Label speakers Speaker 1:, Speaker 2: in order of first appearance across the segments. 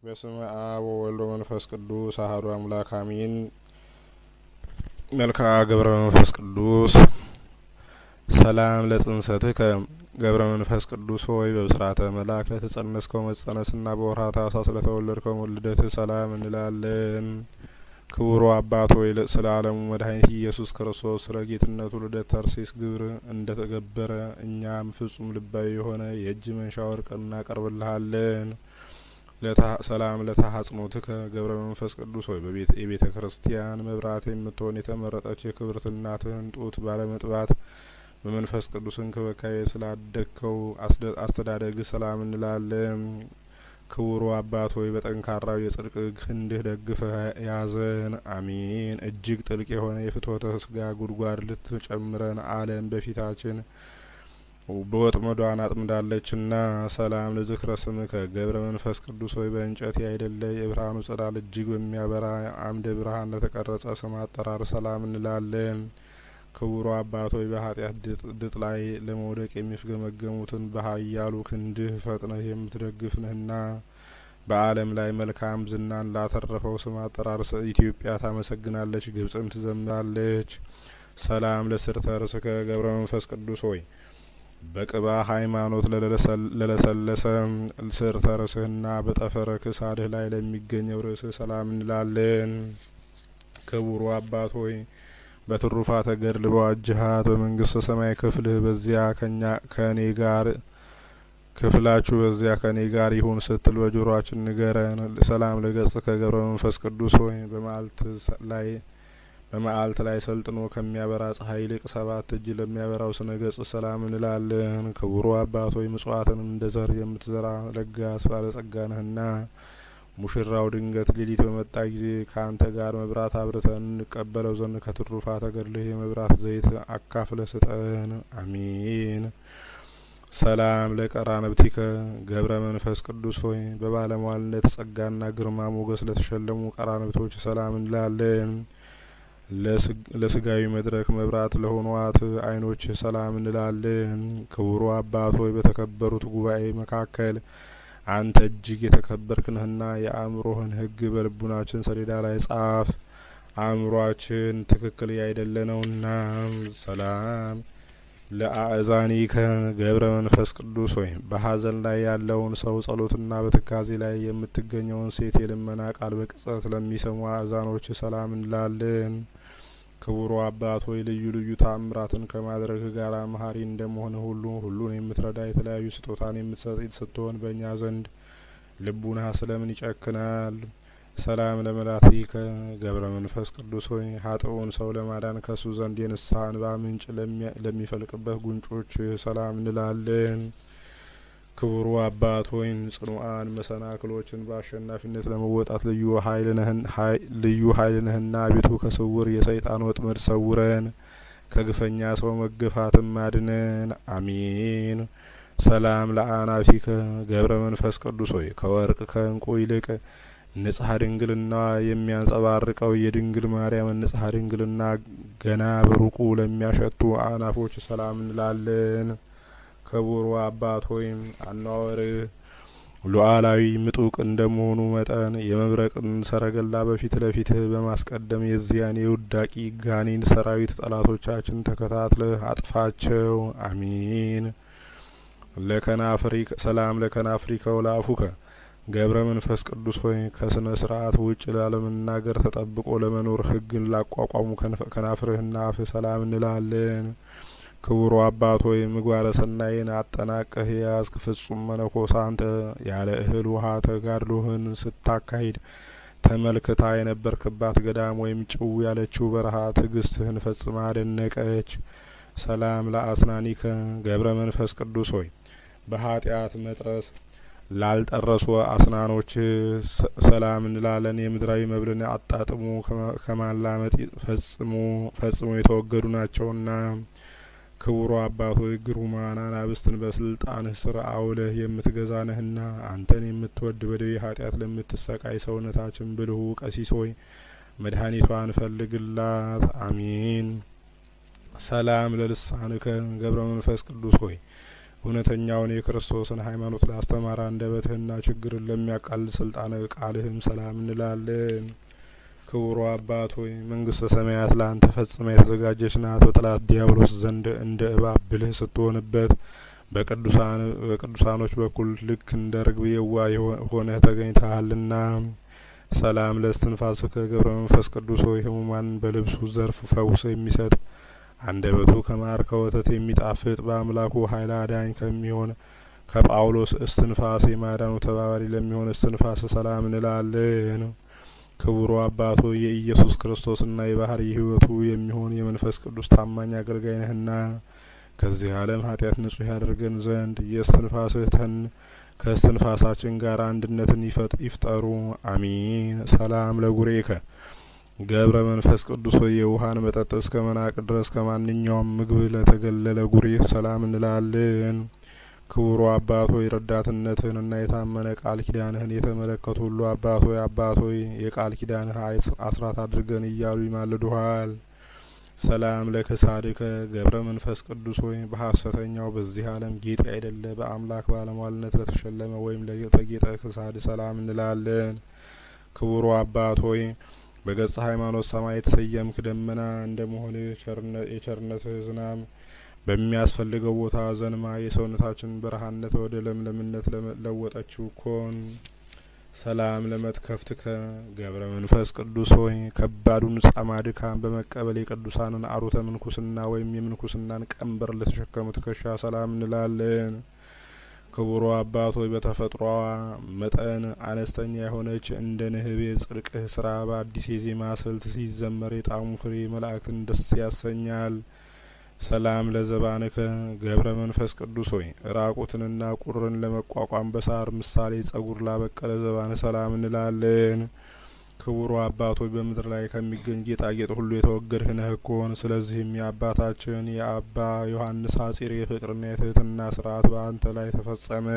Speaker 1: በስመ አብ ወወልድ ወመንፈስ ቅዱስ አሐዱ አምላክ አሜን። መልክዓ ገብረ መንፈስ ቅዱስ ሰላም ለጽንሰትከ ገብረ መንፈስ ቅዱስ ሆይ በብስራተ መልአክ ለተጸነስከው መጸነስና በወርኃ ታኅሳስ ለተወለድከው ልደት ሰላም እንላለን። ክቡር አባት ሆይ ስለ ዓለሙ መድኃኒት ኢየሱስ ክርስቶስ ስለ ጌትነቱ ልደት ተርሴስ ግብር እንደተገበረ እኛም ፍጹም ልባዊ የሆነ የእጅ መንሻ ወርቅ እናቀርብልሃለን። ሰላም ለተሐጽኖትከ ገብረ መንፈስ ቅዱስ ሆይ የቤተ ክርስቲያን መብራት የምትሆን የተመረጠች የክብርት እናትህን ጡት ባለመጥባት በመንፈስ ቅዱስ እንክብካቤ ስላደግከው አስተዳደግ ሰላም እንላለን። ክቡር አባት ሆይ በጠንካራው የጽድቅ ክንድህ ደግፈህ ያዘን፣ አሜን። እጅግ ጥልቅ የሆነ የፍትወተ ስጋ ጉድጓድ ልትጨምረን ዓለም በፊታችን በወጥመዷን አጥምዳለችና ሰላም ለዝክረ ስምከ ገብረ መንፈስ ቅዱስ ሆይ በእንጨት ያይደለ የብርሃኑ ጸዳል እጅግ በሚያበራ አምደ ብርሃን ለተቀረጸ ስም አጠራር ሰላም እንላለን። ክቡር አባት ሆይ በኃጢአት ድጥ ላይ ለመውደቅ የሚፍገመገሙትን በኃያሉ ክንድህ ፈጥነህ የምትደግፍ ነህና በዓለም ላይ መልካም ዝናን ላተረፈው ስም አጠራር ኢትዮጵያ ታመሰግናለች፣ ግብጽም ትዘምራለች። ሰላም ለስርተ ርእስከ ገብረ መንፈስ ቅዱስ ሆይ በቅባ ሃይማኖት ለለሰለሰ ስርተ ርእስህና በጠፈረ ክሳድህ ላይ ለሚገኘው ርእስህ ሰላም እንላለን። ክቡር አባት ሆይ በትሩፋተ ገድል በዋጅሃት በመንግስተ ሰማይ ክፍልህ በዚያ ከኔ ጋር ክፍላችሁ በዚያ ከኔ ጋር ይሁን ስትል በጆሮአችን ንገረን። ሰላም ለገጽከ ገብረ መንፈስ ቅዱስ ሆይ በመዓልት ላይ ሰልጥኖ ከሚያበራ ፀሐይ ይልቅ 7 እጅ ለሚያበራው ስነ ገጽ ሰላም እንላለን። ክቡር አባት ሆይ ምጽዋትን እንደ ዘር የምትዘራ ለጋስ ባለጸጋ ነህና ሙሽራው ድንገት ሌሊት በመጣ ጊዜ ከአንተ ጋር መብራት አብርተን እንቀበለው ዘንድ ከትሩፋተ ገድልህ የመብራት ዘይት አካፍለ ስጠን፣ አሜን። ሰላም ለቀራንብቲከ ገብረ መንፈስ ቅዱስ ሆይ በባለሟልነት ጸጋና ግርማ ሞገስ ለተሸለሙ ቀራንብቶች ሰላም እንላለን። ለስጋዊ መድረክ መብራት ለሆኗት ዓይኖች ሰላም እንላለን። ክቡር አባት ሆይ በተከበሩት ጉባኤ መካከል አንተ እጅግ የተከበርክ ነህና የአእምሮህን ሕግ በልቡናችን ሰሌዳ ላይ ጻፍ። አእምሮአችን ትክክል ያይደለ ነውና። ሰላም ለአእዛኒከ ገብረ መንፈስ ቅዱስ ሆይ በሐዘን ላይ ያለውን ሰው ጸሎትና በትካዜ ላይ የምትገኘውን ሴት የልመና ቃል በቅጽበት ለሚሰሙ አእዛኖች ሰላም እንላለን። ክቡር አባት ሆይ ልዩ ልዩ ተአምራትን ከማድረግ ጋር መሀሪ እንደመሆነ ሁሉን የምትረዳ የተለያዩ ስጦታን የምትሰጥ ስትሆን በእኛ ዘንድ ልቡና ስለምን ይጨክናል? ሰላም ለመላቲከ ገብረ መንፈስ ቅዱስ ሆይ ኃጥኡን ሰው ለማዳን ከሱ ዘንድ የንስሐ እንባ ምንጭ ለሚፈልቅበት ጉንጮች ሰላም እንላለን። ክቡር አባት ሆይ ጽኑዓን መሰናክሎችን በአሸናፊነት ለመወጣት ልዩ ኃይል ነህና አቤቱ ከስውር የሰይጣን ወጥመድ ሰውረን፣ ከግፈኛ ሰው መገፋትም አድነን፣ አሜን። ሰላም ለአናፊከ ገብረ መንፈስ ቅዱስ ሆይ ከወርቅ ከእንቁ ይልቅ ንጽሐ ድንግልና የሚያንጸባርቀው የድንግል ማርያም ንጽሐ ድንግልና ገና በሩቁ ለሚያሸቱ አናፎች ሰላም እንላለን። ክቡር አባት ሆይ አኗወርህ ሉዓላዊ ምጡቅ እንደመሆኑ መጠን የመብረቅን ሰረገላ በፊት ለፊትህ በማስቀደም የዚያን የውዳቂ ጋኔን ሰራዊት ጠላቶቻችን ተከታትለህ አጥፋቸው፣ አሜን። ሰላም ለከናፍሪከ ወለአፉከ ገብረ መንፈስ ቅዱስ ሆይ ከስነ ስርዓት ውጭ ላለመናገር ተጠብቆ ለመኖር ሕግን ላቋቋሙ ከናፍርህና አፍህ ሰላም እንላለን። ክቡር አባት ሆይ ምግባረ ሰናይን አጠናቀህ የያዝክ ፍጹም መነኮስ አንተ ያለ እህል ውሃ ተጋድሎህን ስታካሂድ ተመልክታ የነበርክባት ገዳም ወይም ጭው ያለችው በረሃ ትዕግስትህን ፈጽማ አደነቀች። ሰላም ለአስናኒከ ገብረ መንፈስ ቅዱስ ሆይ በኃጢአት መጥረስ ላልጠረሱ አስናኖች ሰላም እንላለን። የምድራዊ መብልን አጣጥሙ ከማላመጥ ፈጽሞ የተወገዱ ናቸውና። ክቡር አባት ሆይ ግሩማን አናብስትን በስልጣንህ ስር አውለህ የምትገዛ ነህና አንተን የምትወድ በደዌ ኃጢአት ለምትሰቃይ ሰውነታችን ብልሁ ቀሲስ ሆይ መድኃኒቷን ፈልግላት፣ አሜን። ሰላም ለልሳንከ ገብረ መንፈስ ቅዱስ ሆይ እውነተኛውን የክርስቶስን ሃይማኖት ላስተማረ አንደበትህና ችግርን ለሚያቃልል ስልጣነ ቃልህም ሰላም እንላለን። ክቡር አባት ሆይ መንግስተ ሰማያት ለአንተ ፈጽማ የተዘጋጀች ናት። በጠላት ዲያብሎስ ዘንድ እንደ እባብ ብልህ ስትሆንበት በቅዱሳኖች በኩል ልክ እንደ ርግብ የዋህ ሆነህ ተገኝተሃልና ሰላም ለእስትንፋስከ ገብረ መንፈስ ቅዱስ ሆይ ህሙማን በልብሱ ዘርፍ ፈውስ የሚሰጥ አንደበቱ ከማር ከወተት የሚጣፍጥ በአምላኩ ኃይል አዳኝ ከሚሆን ከጳውሎስ እስትንፋስ የማዳኑ ተባባሪ ለሚሆን እስትንፋስ ሰላም እንላለን። ክቡር አባቶ የኢየሱስ ክርስቶስና የባህሪ ህይወቱ የሚሆን የመንፈስ ቅዱስ ታማኝ አገልጋይ ነህና ከዚህ ዓለም ኃጢአት ንጹህ ያደርገን ዘንድ የእስትንፋስህ ከእስትንፋሳችን ጋር አንድነትን ይፍጠሩ አሚን። ሰላም ለጉሬከ ገብረ መንፈስ ቅዱስ ሆይ የውሃን መጠጥ እስከ መናቅ ድረስ ከማንኛውም ምግብ ለተገለለ ጉሬህ ሰላም እንላለን። ክቡሩ አባት ሆይ ረዳትነትህንና የታመነ ቃል ኪዳንህን የተመለከቱ ሁሉ አባት ሆይ የቃል ኪዳንህ አስራት አድርገን እያሉ ይማልዱሃል። ሰላም ለከሳድከ ገብረ መንፈስ ቅዱስ ሆይ በሐሰተኛው በዚህ ዓለም ጌጥ አይደለ በአምላክ ባለሟልነት ለተሸለመ ወይም ለተጌጠ ከሳድ ሰላም እንላለን። ክቡሩ አባት ሆይ በገጸ ሃይማኖት ሰማይ የተሰየምክ ደመና እንደመሆን የቸርነትህ ዝናም በሚያስፈልገው ቦታ ዘንማ የሰውነታችን በረሃነት ወደ ለምለምነት ለወጠችው ኮን ሰላም ለመትከፍትከ ገብረ መንፈስ ቅዱስ ሆይ ከባዱን ጻማድካን በመቀበል የቅዱሳንን አሩተ ምንኩስና ወይም የምንኩስናን ቀንበር ለተሸከሙ ትከሻ ሰላም እንላለን። ክቡሩ አባት ሆይ በተፈጥሮዋ መጠን አነስተኛ የሆነች እንደ ንህብ የጽድቅህ ስራ በአዲስ የዜማ ስልት ሲዘመር የጣሙ ፍሬ መላእክትን ደስ ያሰኛል። ሰላም ለዘባንከ ገብረ መንፈስ ቅዱስ ሆይ ራቁትንና ቁርን ለመቋቋም በሳር ምሳሌ ጸጉር ላበቀለ ዘባን ሰላም እንላለን። ክቡሩ አባት ሆይ በምድር ላይ ከሚገኝ ጌጣጌጥ ሁሉ የተወገድህ ነህ እኮን። ስለዚህም የአባታችን የአባ ዮሐንስ ሐጺር የፍቅርና የትህትና ስርዓት በአንተ ላይ ተፈጸመ።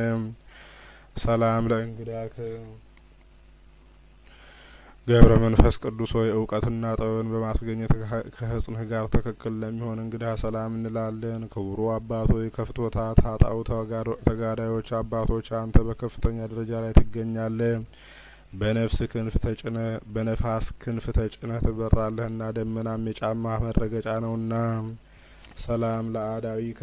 Speaker 1: ሰላም ለእንግዳከ ገብረ መንፈስ ቅዱስ ሆይ እውቀትና ጥበብን በማስገኘት ከህጽንህ ጋር ትክክል ለሚሆን እንግዳ ሰላም እንላለን። ክቡሩ አባት ሆይ ከፍቶታት ኃጣው ተጋዳዮች አባቶች አንተ በከፍተኛ ደረጃ ላይ ትገኛለህ። በነፋስ ክንፍ ተጭነህ ትበራለህና ደመናም የጫማህ መረገጫ ነውና። ሰላም ለአዳዊከ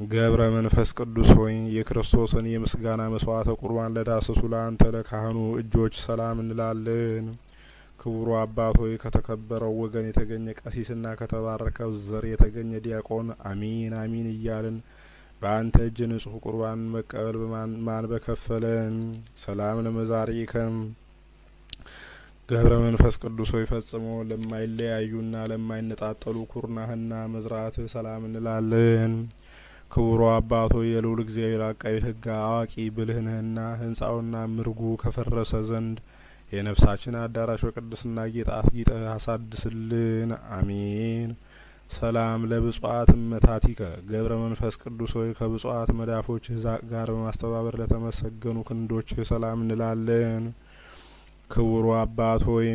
Speaker 1: ገብረ መንፈስ ቅዱስ ሆይ የክርስቶስን የምስጋና መስዋዕተ ቁርባን ለዳሰሱ ለአንተ ለካህኑ እጆች ሰላም እንላለን። ክቡሩ አባት ሆይ ከተከበረው ወገን የተገኘ ቀሲስና ከተባረከው ዘር የተገኘ ዲያቆን አሚን አሚን እያልን በአንተ እጅ ንጹህ ቁርባን መቀበል ማን በከፈለን። ሰላም ለመዛሪከም ገብረ መንፈስ ቅዱስ ሆይ ፈጽሞ ለማይለያዩና ለማይነጣጠሉ ኩርናህና መዝራትህ ሰላም እንላለን። ክቡሩ አባት ሆይ የልዑል እግዚአብሔር አቃቤ ሕግ አዋቂ ብልህ ነህና ህንጻውና ምርጉ ከፈረሰ ዘንድ የነፍሳችን አዳራሽ በቅድስና ጌጥ አስጊጠህ አሳድስልን አሜን። ሰላም ለብጹዓት እመታቲከ ገብረ መንፈስ ቅዱስ ሆይ ከብጹዓት መዳፎችህ ጋር በማስተባበር ለተመሰገኑ ክንዶችህ ሰላም እንላለን። ክቡሩ አባት ሆይ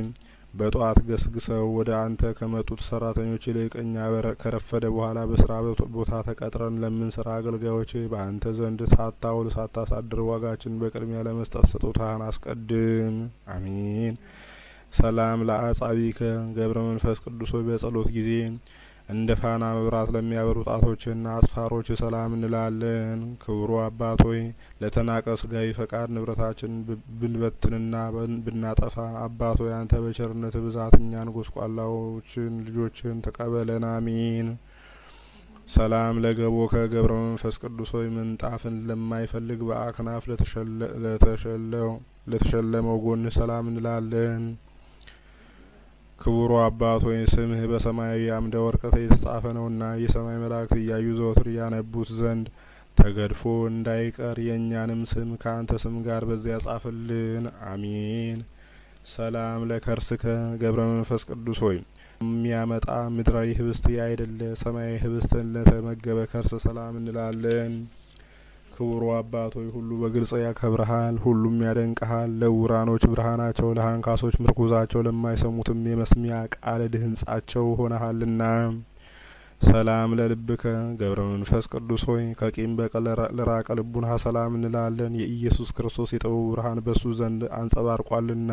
Speaker 1: በጧት ገስግሰው ወደ አንተ ከመጡት ሰራተኞች ይልቅ እኛ ከረፈደ በኋላ በስራ ቦታ ተቀጥረን ለምንሰራ አገልጋዮች በአንተ ዘንድ ሳታውል ሳታሳድር ዋጋችን በቅድሚያ ለመስጠት ስጦታህን አስቀድም አሜን። ሰላም ለአጻቢከ ገብረ መንፈስ ቅዱስ ሆይ በጸሎት ጊዜ እንደ ፋና መብራት ለሚያበሩ ጣቶችና አስፋሮች ሰላም እንላለን። ክቡሩ አባት ሆይ ለተናቀ ስጋዊ ፈቃድ ንብረታችን ብንበትንና ብናጠፋ አባት ሆይ አንተ በቸርነት ብዛት እኛን ጎስቋላዎችን ልጆችን ተቀበለን አሜን። ሰላም ለገቦከ ገብረ መንፈስ ቅዱስ ሆይ ምንጣፍን ለማይፈልግ በአክናፍ ለተሸለመው ጎን ሰላም እንላለን። ክቡሩ አባት ሆይ ስምህ በሰማያዊ አምደ ወርቅ የተጻፈ ነውና የሰማይ መላእክት እያዩ ዘወትር ያነቡት ዘንድ ተገድፎ እንዳይቀር የእኛንም ስም ከአንተ ስም ጋር በዚያ ጻፍልን አሜን። ሰላም ለከርስከ ገብረ መንፈስ ቅዱስ ሆይ የሚያመጣ ምድራዊ ህብስት ያይደለ ሰማያዊ ህብስትን ለተመገበ ከርስ ሰላም እንላለን። ክቡሩ አባት ሆይ ሁሉ በግልጽ ያከብረሃል፣ ሁሉም ያደንቀሃል። ለውራኖች ብርሃናቸው፣ ለሃንካሶች ምርኩዛቸው፣ ለማይሰሙትም የመስሚያ ቃል ድህንጻቸው ሆነሃልና። ሰላም ለልብከ ገብረ መንፈስ ቅዱስ ሆይ ከቂም በቀል ለራቀ ልቡና ሰላም እንላለን። የኢየሱስ ክርስቶስ የጥበቡ ብርሃን በሱ ዘንድ አንጸባርቋልና።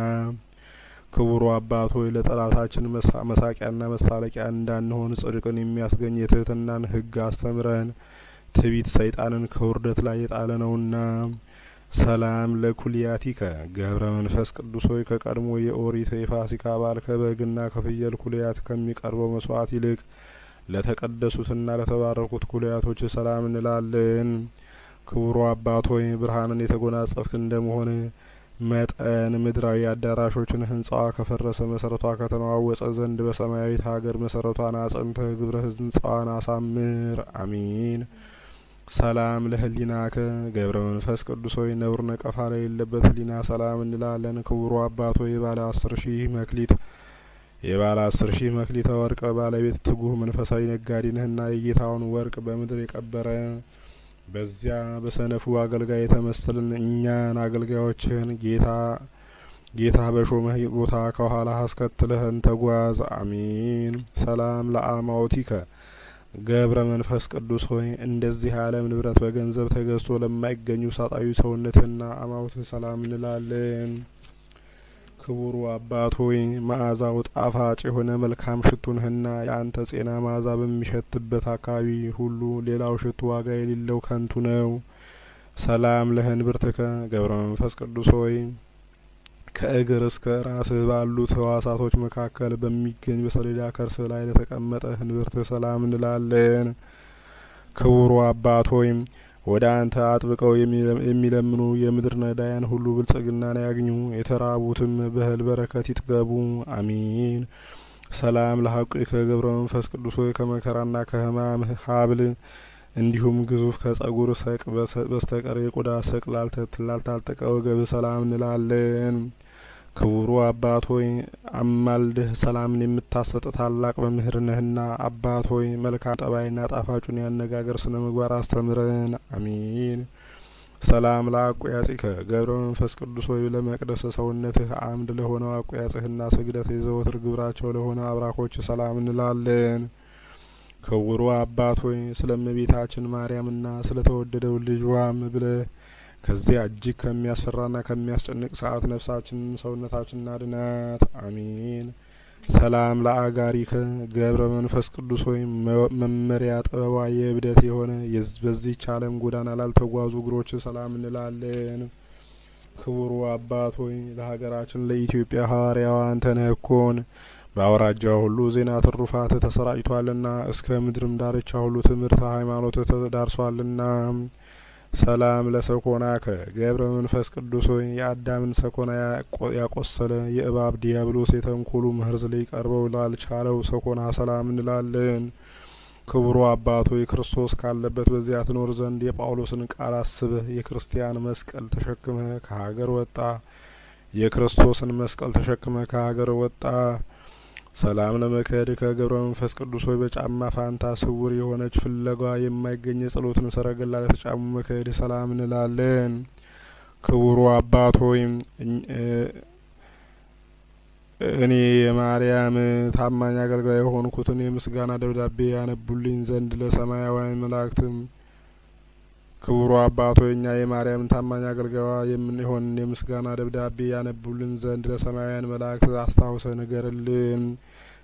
Speaker 1: ክቡሩ አባት ሆይ ለጠላታችን መሳቂያና መሳለቂያ እንዳንሆን ጽድቅን የሚያስገኝ የትህትናን ሕግ አስተምረን። ትዕቢት ሰይጣንን ከውርደት ላይ የጣለ ነውና። ሰላም ለኩልያቲከ ገብረ መንፈስ ቅዱስ ሆይ ከቀድሞ የኦሪት የፋሲካ በዓል ከበግና ከፍየል ኩልያት ከሚቀርበው መስዋዕት ይልቅ ለተቀደሱትና ለተባረኩት ኩልያቶች ሰላም እንላለን። ክቡሩ አባት ሆይ ብርሃንን የተጎናጸፍክ እንደመሆን መጠን ምድራዊ አዳራሾችን ህንጻዋ ከፈረሰ መሰረቷ ከተነዋወጸ ዘንድ በሰማያዊት ሀገር መሰረቷን አጽንተህ ግብረ ህንጻዋን አሳምር። አሚን። ሰላም ለህሊናከ ገብረ መንፈስ ቅዱስ ሆይ ነውር ነቀፋ የሌለበት ህሊና ሰላም እንላለን። ክቡሩ አባት ሆይ የባለ 10 ሺህ መክሊተ ወርቅ ባለቤት ትጉህ መንፈሳዊ ነጋዴ ነህና የጌታውን ወርቅ በምድር የቀበረ በዚያ በሰነፉ አገልጋይ የተመሰልን እኛን አገልጋዮችህን ጌታ በሾመህ ቦታ ከኋላ አስከትለህን ተጓዝ። አሚን። ሰላም ለአማውቲከ ገብረ መንፈስ ቅዱስ ሆይ እንደዚህ ዓለም ንብረት በገንዘብ ተገዝቶ ለማይገኙ ሳጣዊ ሰውነትና አማውትህ ሰላም እንላለን። ክቡሩ አባት ሆይ መዓዛው ጣፋጭ የሆነ መልካም ሽቱ ነህና የአንተ ጼና መዓዛ በሚሸትበት አካባቢ ሁሉ ሌላው ሽቱ ዋጋ የሌለው ከንቱ ነው። ሰላም ለህንብርትከ ገብረ መንፈስ ቅዱስ ሆይ ከእግር እስከ ራስህ ባሉት ህዋሳቶች መካከል በሚገኝ በሰሌዳ ከርስህ ላይ ለተቀመጠ ህንብርትህ ሰላም እንላለን። ክቡሩ አባት ሆይ ወደ አንተ አጥብቀው የሚለምኑ የምድር ነዳያን ሁሉ ብልጽግናን ያግኙ፣ የተራቡትም በእህል በረከት ይጥገቡ። አሚን። ሰላም ለሐቁከ ገብረ መንፈስ ቅዱስ ሆይ ከመከራና ከህማም ሀብል እንዲሁም ግዙፍ ከጸጉር ሰቅ በስተቀር የቆዳ ሰቅ ላልታጠቀ ወገብ ሰላም እንላለን። ክቡሩ አባት ሆይ አማልድህ ሰላምን የምታሰጥ ታላቅ መምህር ነህና አባት ሆይ መልካም ጠባይና ጣፋጩን ያነጋገር ስነ ምግባር አስተምረን። አሚን። ሰላም ለአቆያጺከ ገብረ መንፈስ ቅዱስ ሆይ ለመቅደስ ሰውነትህ አምድ ለሆነው አቆያጽህና ስግደት የዘወትር ግብራቸው ለሆነ አብራኮች ሰላም እንላለን። ክቡሩ አባት ሆይ ስለእመቤታችን ማርያምና ስለተወደደው ልጇም ብለህ ከዚያ እጅግ ከሚያስፈራና ከሚያስጨንቅ ሰዓት ነፍሳችንን ሰውነታችንን አድናት። አሚን። ሰላም ለአጋሪከ ገብረ መንፈስ ቅዱስ ሆይ መመሪያ ጥበቧ የእብደት የሆነ በዚህች ዓለም ጎዳና ላልተጓዙ እግሮች ሰላም እንላለን። ክቡሩ አባት ሆይ ለሀገራችን ለኢትዮጵያ ሐዋርያው አንተ ነህ እኮን። በአውራጃው ሁሉ ዜና ትሩፋት ተሰራጭቷልና እስከ ምድርም ዳርቻ ሁሉ ትምህርት ሃይማኖት ተዳርሷልና። ሰላም ለሰኮናከ ገብረ መንፈስ ቅዱስ ሆይ የአዳምን ሰኮና ያቆሰለ የእባብ ዲያብሎስ የተንኮሉ መርዝ ላይ ቀርበው ላልቻለው ሰኮና ሰላም እንላለን። ክቡሩ አባት ሆይ ክርስቶስ ካለበት በዚያ ትኖር ዘንድ የጳውሎስን ቃል አስበህ የክርስቲያን መስቀል ተሸክመህ ከሀገር ወጣ። የክርስቶስን መስቀል ተሸክመህ ከሀገር ወጣ። ሰላም ለመከድከ ገብረ መንፈስ ቅዱስ ሆይ በጫማ ፋንታ ስውር የሆነች ፍለጋ የማይገኝ የጸሎትን ሰረገላ ለተጫሙ መከድ ሰላም እንላለን። ክቡሩ አባት ሆይ እኔ የማርያም ታማኝ አገልጋይ የሆንኩትን የምስጋና ደብዳቤ ያነቡልኝ ዘንድ ለሰማያውያን መላእክትም ክቡሩ አባት ሆይ እኛ የማርያም ታማኝ አገልጋይዋ የምንሆን የምስጋና ደብዳቤ ያነቡልን ዘንድ ለሰማያውያን መላእክት አስታውሰ ንገርልን።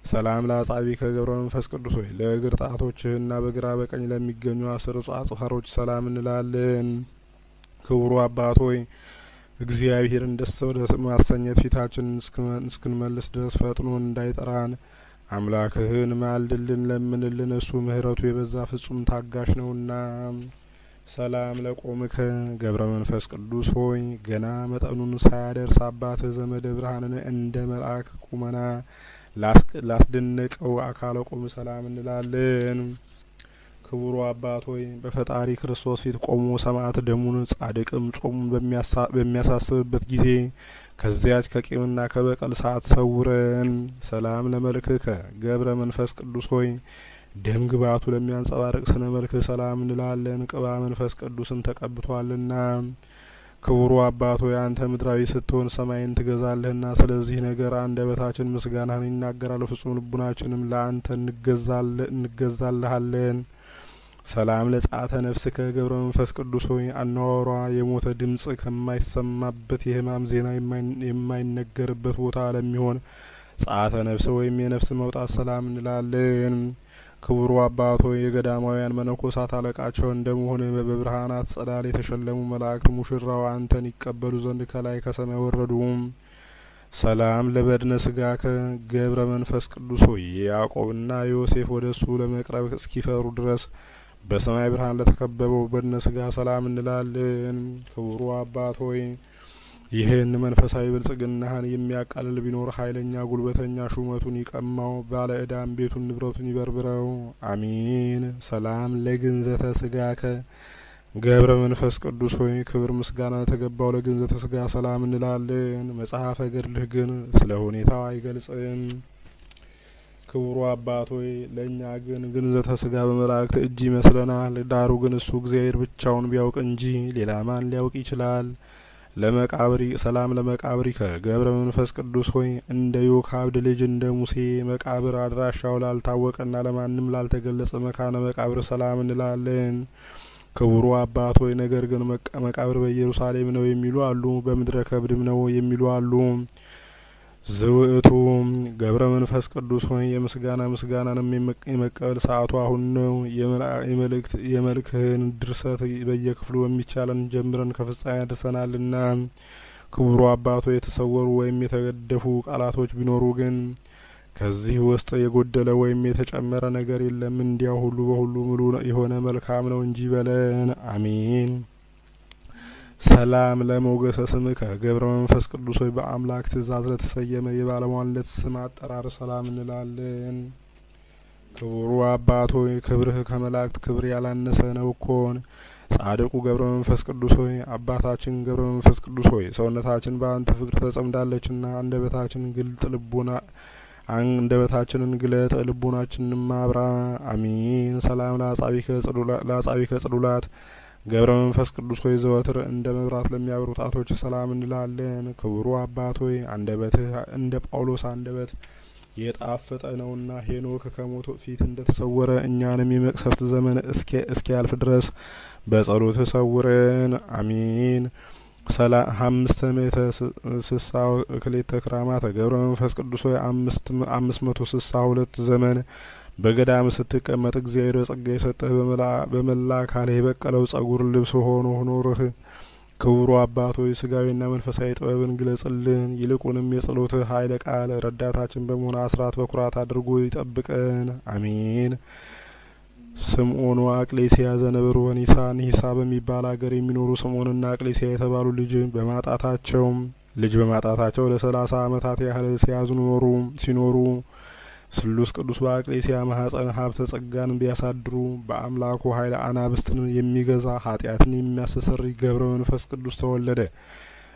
Speaker 1: ሰላም ለአጻቢከ ገብረ መንፈስ ቅዱስ ሆይ ለእግር ጣቶችህና በግራ በቀኝ ለሚገኙ 10 አጽፋሮች ሰላም እንላለን። ክቡሩ አባት ሆይ እግዚአብሔርን ደስ ማሰኘት ፊታችንን እስክንመልስ ድረስ ፈጥኖ እንዳይጠራን አምላክህን ማልድልን ለምንልን። እሱ ምህረቱ የበዛ ፍጹም ታጋሽ ነውና። ሰላም ለቆምከ ገብረ መንፈስ ቅዱስ ሆይ ገና መጠኑን ሳያደርስ አባትህ ዘመደ ብርሃንን እንደ መልአክ ቁመና ላስደነቀው አካለ ቆም ሰላም እንላለን። ክቡሩ አባት ሆይ በፈጣሪ ክርስቶስ ፊት ቆሞ ሰማዕት ደሙን ጻድቅም ጾሙን በሚያሳስብበት ጊዜ ከዚያች ከቂምና ከበቀል ሰዓት ሰውረን። ሰላም ለመልክከ ገብረ መንፈስ ቅዱስ ሆይ ደም ግባቱ ለሚያንጸባርቅ ስነ መልክ ሰላም እንላለን። ቅባ መንፈስ ቅዱስን ተቀብቷልና። ክቡሩ አባቶ ያንተ ምድራዊ ስትሆን ሰማይን ትገዛለህና ስለዚህ ነገር አንደበታችን ምስጋናህን ይናገራል፣ ፍጹም ልቡናችንም ለአንተ እንገዛልሃለን። ሰላም ለጻተ ነፍስከ ገብረ መንፈስ ቅዱስ ሆይ አነዋወሯ የሞተ ድምጽ ከማይሰማበት የሕማም ዜና የማይነገርበት ቦታ ለሚሆን ጻተ ነፍስ ወይም የነፍስ መውጣት ሰላም እንላለን። ክቡሩ አባቶ የገዳማውያን መነኮሳት አለቃቸው እንደመሆነ በብርሃናት ጸዳል የተሸለሙ መላእክት ሙሽራው አንተን ይቀበሉ ዘንድ ከላይ ከሰማይ ወረዱ። ሰላም ለበድነ ስጋከ ገብረ መንፈስ ቅዱስ ሆይ ያዕቆብና ዮሴፍ ወደሱ ለመቅረብ እስኪፈሩ ድረስ በሰማይ ብርሃን ለተከበበው በድነ ስጋ ሰላም እንላለን። ክቡሩ አባት ሆይ ይህን መንፈሳዊ ብልጽግናህን የሚያቃልል ቢኖር ኃይለኛ ጉልበተኛ ሹመቱን ይቀማው፣ ባለ ዕዳም ቤቱን ንብረቱን ይበርብረው። አሚን። ሰላም ለግንዘተ ስጋከ ገብረ መንፈስ ቅዱስ ሆይ ክብር ምስጋና ለተገባው ለግንዘተ ስጋ ሰላም እንላለን። መጽሐፈ ገድልህ ግን ስለ ሁኔታው አይገልጽም። ክቡሩ አባት ሆይ ለእኛ ግን ግንዘተ ስጋ በመላእክት እጅ ይመስለናል። ዳሩ ግን እሱ እግዚአብሔር ብቻውን ቢያውቅ እንጂ ሌላ ማን ሊያውቅ ይችላል? ለመቃብሪ ሰላም ለመቃብሪከ ገብረ መንፈስ ቅዱስ ሆይ እንደ ዮካብድ ልጅ እንደ ሙሴ መቃብር አድራሻው ላልታወቀና ለማንም ላልተገለጸ መካነ መቃብር ሰላም እንላለን። ክቡሩ አባት ሆይ ነገር ግን መቃብር በኢየሩሳሌም ነው የሚሉ አሉ፣ በምድረ ከብድም ነው የሚሉ አሉ። ዝውእቱ ገብረ መንፈስ ቅዱስ ሆይ ምስጋናንም የመቀበል ሰዓቱ አሁን ነው። የመልክህን ድርሰት በየክፍሉ በሚቻለን ጀምረን ከፍጻሜ ያደርሰናልና። ክቡሩ አባቶ የተሰወሩ ወይም የተገደፉ ቃላቶች ቢኖሩ ግን ከዚህ ውስጥ የጎደለ ወይም የተጨመረ ነገር የለም። እንዲያው ሁሉ በሁሉ ሙሉ የሆነ መልካም ነው እንጂ በለን። አሜን። ሰላም ለሞገሰ ስምከ ገብረ መንፈስ ቅዱስ ሆይ በአምላክ ትእዛዝ ለተሰየመ የባለሟልነት ስም አጠራር ሰላም እንላለን። ክቡሩ አባት ሆይ ክብርህ ከመላእክት ክብር ያላነሰ ነው እኮን። ጻድቁ ገብረ መንፈስ ቅዱስ ሆይ አባታችን ገብረ መንፈስ ቅዱስ ሆይ ሰውነታችን በአንተ ፍቅር ተጸምዳለችና አንደበታችንን ግለጥ ልቡናችንን ማብራ። አሚን። ሰላም ለአጻቢከ ጽዱላት ገብረ መንፈስ ቅዱስ ሆይ ዘወትር እንደ መብራት ለሚያበሩ ጣቶች ሰላም እንላለን። ክቡሩ አባት ሆይ አንደበትህ እንደ ጳውሎስ አንደበት የጣፈጠ ነውና ሄኖክ ከሞት ፊት እንደተሰወረ እኛንም የመቅሰፍት ዘመን እስኪያልፍ ድረስ በጸሎት ሰውረን። አሚን። 560 ክሌተ ክራማተ ገብረ መንፈስ ቅዱስ ሆይ 562 ዘመን በገዳም ስትቀመጥ እግዚአብሔር በጸጋ የሰጠህ በመላ አካልህ የበቀለው ጸጉር ልብስ ሆኖ ኖርህ። ክቡሩ አባት ሆይ ስጋዊና መንፈሳዊ ጥበብን ግለጽልን። ይልቁንም የጸሎትህ ኃይለ ቃል ረዳታችን በመሆን አስራት በኩራት አድርጎ ይጠብቀን። አሜን። ስምዖን ወአቅሌስያ ዘነበሩ በኒሳ በሚባል አገር የሚኖሩ ስምዖንና አቅሌስያ የተባሉ ልጅ በማጣታቸው ለ30 ዓመታት ያህል ሲኖሩ ስሉስ ቅዱስ በአቅሌስያ ማህፀን ሀብተ ጸጋን ቢያሳድሩ በአምላኩ ኃይለ አናብስትን የሚገዛ ኃጢአትን የሚያስተሰርይ ገብረ መንፈስ ቅዱስ ተወለደ።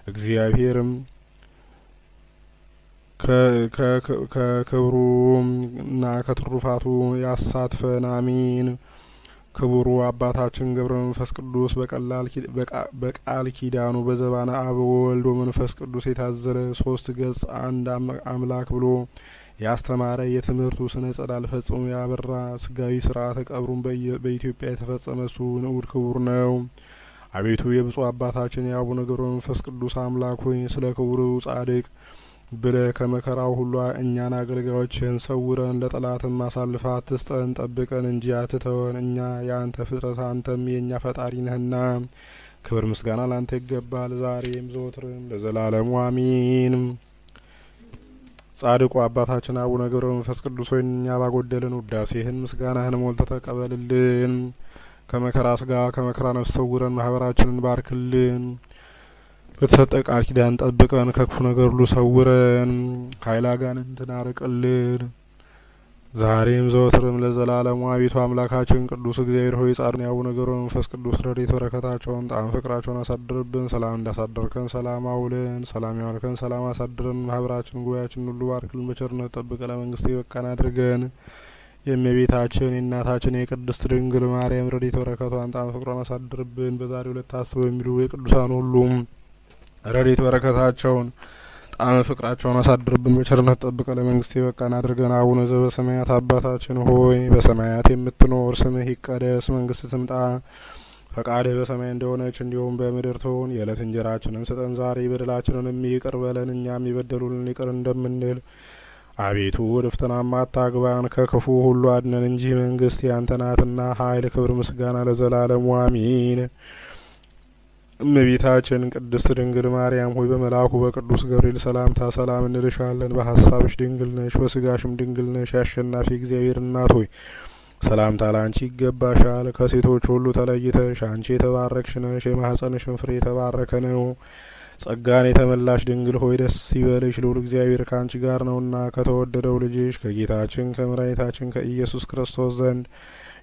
Speaker 1: እግዚአብሔርም ከክብሩና ከትሩፋቱ ያሳትፈን። አሜን። ክቡሩ አባታችን ገብረ መንፈስ ቅዱስ በቃል ኪዳኑ በዘባነ አብ ወወልድ ወመንፈስ ቅዱስ የታዘለ 3 ገጽ አንድ አምላክ ብሎ ያስተማረ የትምህርቱ ስነ ጸዳል ፈጽሞ ያበራ ስጋዊ ስርዓተ ቀብሩን በኢትዮጵያ የተፈጸመ እሱ ንዑድ ክቡር ነው። አቤቱ የብፁዕ አባታችን የአቡነ ገብረ መንፈስ ቅዱስ አምላክ ሆይ ስለ ክቡሩ ጻድቅ ብለ ከመከራው ሁሉ እኛን አገልጋዮችህን ሰውረን፣ ለጠላትም አሳልፈ አትስጠን፣ ጠብቀን እንጂ አትተወን። እኛ የአንተ ፍጥረት አንተም የእኛ ፈጣሪ ነህና ክብር ምስጋና ላንተ ይገባል፣ ዛሬም ዘወትርም ለዘላለሙ አሚን። ጻድቁ አባታችን አቡነ ገብረ መንፈስ ቅዱስ ሆይ እኛ ባጎደልን ውዳሴህን ምስጋናህን ሞልተ ተቀበልልን። ከመከራ ስጋ ከመከራ ነፍስ ሰውረን፣ ማህበራችንን ባርክልን። በተሰጠ ቃል ኪዳን ጠብቀን፣ ከክፉ ነገር ሁሉ ሰውረን፣ ኃይለ አጋንንትን አርቅልን፣ ዛሬም ዘወትርም ለዘላለሙ አቤቱ አምላካችን ቅዱስ እግዚአብሔር ሆይ ጻድቁን የአቡነ ገብረ መንፈስ ቅዱስ ረድኤት በረከታቸውን ጣዕመ ፍቅራቸውን አሳድርብን። ሰላም እንዳሳደርከን ሰላም አውለን፣ ሰላም ያዋልከን ሰላም አሳድረን። ማህበራችን ጉባኤያችን ሁሉ ባርክልን፣ በቸርነት ጠብቀ ለመንግስት የበቃን አድርገን። የእመቤታችን የእናታችን የቅድስት ድንግል ማርያም ረድኤት በረከቷን ጣዕመ ፍቅሯን አሳድርብን። በዛሬው ዕለት ታስበው የሚሉ የቅዱሳን ሁሉ ረድኤት በረከታቸውን ጣዕመ ፍቅራቸውን አሳድርብን። በቸርነት ጠብቀ ለመንግስት የበቃን አድርገን። አቡነ ዘበሰማያት አባታችን ሆይ በሰማያት የምትኖር ስምህ ይቀደስ፣ መንግስት ትምጣ፣ ፈቃድህ በሰማይ እንደሆነች እንዲሁም በምድር ትሁን። የዕለት እንጀራችንን ስጠን ዛሬ፣ በደላችንን ይቅር በለን እኛም የበደሉንን ይቅር እንደምንል። አቤቱ ወደ ፈተናም አታግባን ከክፉ ሁሉ አድነን እንጂ መንግስት ያንተ ናትና፣ ኃይል፣ ክብር፣ ምስጋና ለዘላለሙ አሜን። እመቤታችን ቅድስት ድንግል ማርያም ሆይ በመልአኩ በቅዱስ ገብርኤል ሰላምታ ሰላም እንልሻለን። በሀሳብሽ ድንግል ነሽ፣ በስጋሽም ድንግል ነሽ። የአሸናፊ እግዚአብሔር እናት ሆይ ሰላምታ ላንቺ ይገባሻል። ከሴቶች ሁሉ ተለይተሽ አንቺ የተባረክሽ ነሽ፣ የማኅፀንሽን ፍሬ የተባረከ ነው። ጸጋን የተመላሽ ድንግል ሆይ ደስ ይበልሽ፣ ልዑል እግዚአብሔር ከአንቺ ጋር ነውና ከተወደደው ልጅሽ ከጌታችን ከመድኃኒታችን ከኢየሱስ ክርስቶስ ዘንድ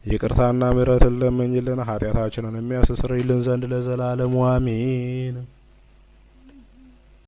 Speaker 1: ይቅርታና ምሕረትን ለምኝልን ኃጢአታችንን የሚያስተሰርይልን ዘንድ ለዘላለሙ አሜን።